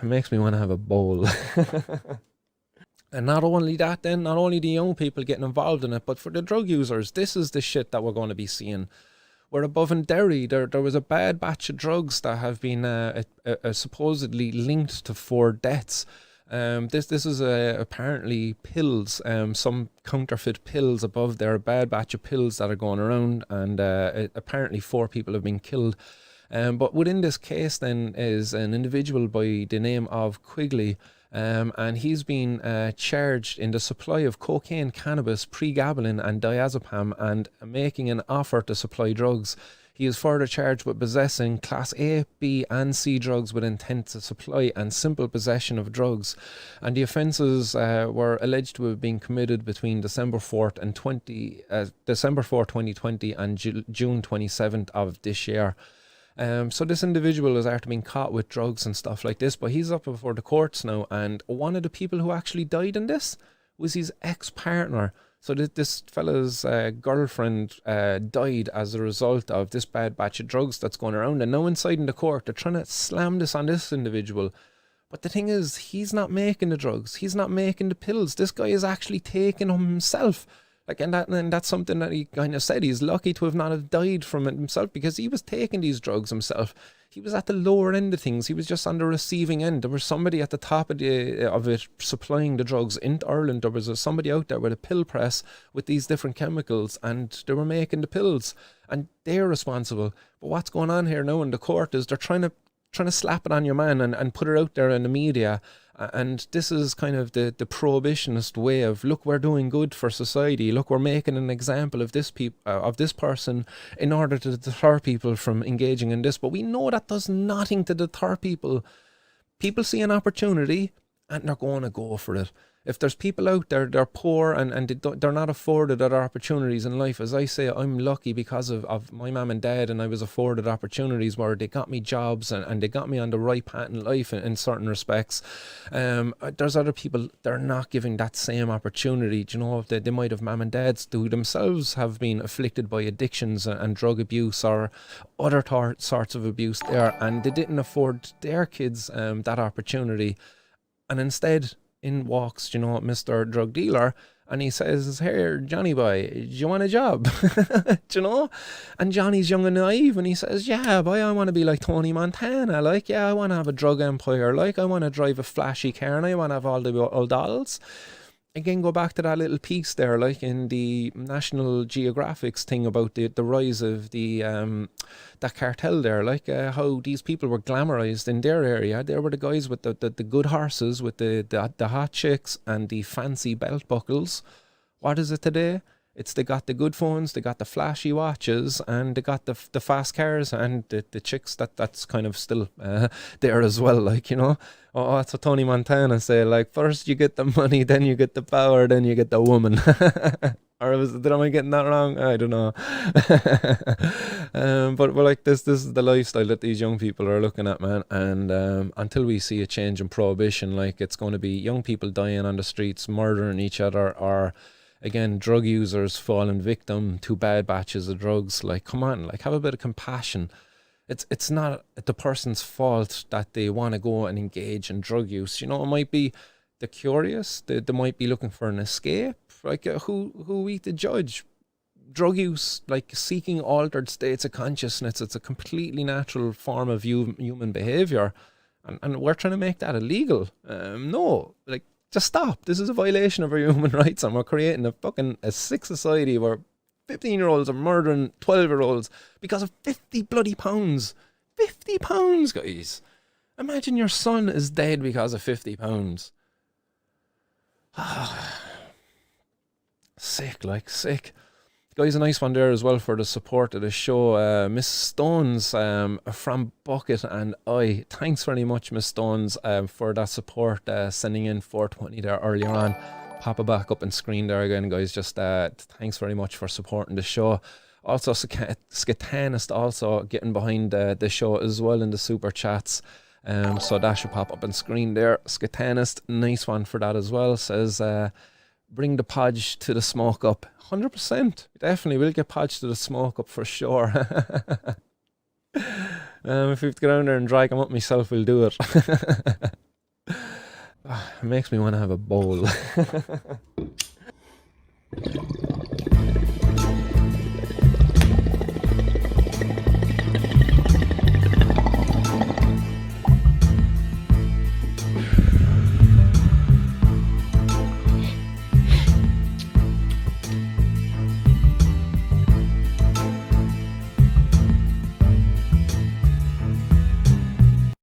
makes me want to have a bowl. And not only that then, not only the young people getting involved in it, but for the drug users, this is the shit that we're going to be seeing. We're above in Derry, there was a bad batch of drugs that have been supposedly linked to 4 deaths. This is apparently pills, some counterfeit pills above there, a bad batch of pills that are going around, and apparently 4 people have been killed. But within this case then is an individual by the name of Quigley, and he's been charged in the supply of cocaine, cannabis, pregabalin and diazepam, and making an offer to supply drugs. He is further charged with possessing Class A, B and C drugs with intent to supply and simple possession of drugs. And the offences were alleged to have been committed between December 4th, 2020 and June 27th of this year. So this individual is after being caught with drugs and stuff like this, but he's up before the courts now, and one of the people who actually died in this was his ex-partner. So this fella's girlfriend died as a result of this bad batch of drugs that's going around, and now inside in the court they're trying to slam this on this individual. But the thing is, he's not making the drugs, he's not making the pills, this guy is actually taking them himself. Like, and that's something that he kind of said. He's lucky to have not have died from it himself, because he was taking these drugs himself. He was at the lower end of things. He was just on the receiving end. There was somebody at the top of it supplying the drugs into Ireland. There was somebody out there with a pill press with these different chemicals, and they were making the pills, and they're responsible. But what's going on here now in the court is they're trying to slap it on your man and put it out there in the media. And this is kind of the prohibitionist way of, look, we're doing good for society. Look, we're making an example of this person in order to deter people from engaging in this. But we know that does nothing to deter people. People see an opportunity and they're going to go for it. If there's people out there, they're poor and they're not afforded other opportunities in life. As I say, I'm lucky because of my mum and dad, and I was afforded opportunities where they got me jobs and they got me on the right path in life in certain respects. There's other people, they're not given that same opportunity. Do you know, they might have mum and dads who themselves have been afflicted by addictions and drug abuse or other sorts of abuse there, and they didn't afford their kids that opportunity. And instead, in walks, you know, Mr. Drug Dealer, and he says, "Here, Johnny boy, do you want a job?" Do you know? And Johnny's young and naive, and he says, "Yeah, boy, I want to be like Tony Montana. Like, yeah, I want to have a drug empire. Like, I want to drive a flashy car, and I want to have all the old dolls." Again, go back to that little piece there, like in the National Geographic's thing about the rise of the that cartel there, like how these people were glamorized in their area. They were the guys with the good horses, with the hot chicks and the fancy belt buckles. What is it today? It's they got the good phones, they got the flashy watches, and they got the fast cars, and the chicks that's kind of still there as well, like, you know. Oh, that's what Tony Montana say, like, first you get the money, then you get the power, then you get the woman. Or am I getting that wrong? I don't know. But like this is the lifestyle that these young people are looking at, man. And until we see a change in prohibition, like, it's going to be young people dying on the streets, murdering each other, or again, drug users falling victim to bad batches of drugs. Like, come on, like, have a bit of compassion. It's not the person's fault that they want to go and engage in drug use. You know, it might be the curious, they might be looking for an escape. Like, who we to judge? Drug use, like seeking altered states of consciousness, it's a completely natural form of human behavior. And we're trying to make that illegal. No, like, just stop. This is a violation of our human rights, and we're creating a sick society where 15-year-olds are murdering 12-year-olds because of 50 bloody pounds. 50 pounds, guys. Imagine your son is dead because of 50 pounds. Sick, like, sick. Guys, a nice one there as well for the support of the show. Miss Stones from Bucket and I. Thanks very much, Miss Stones, for that support, sending in 420 there earlier on. Pop it back up and screen there again, guys. Just thanks very much for supporting the show. Also, Skatanist also getting behind the show as well in the super chats. So that should pop up on screen there. Skatanist, nice one for that as well. Says, bring the podge to the smoke up. 100%. Definitely will get podge to the smoke up for sure. If we have to get down there and drag him up myself, we'll do it. makes me want to have a bowl.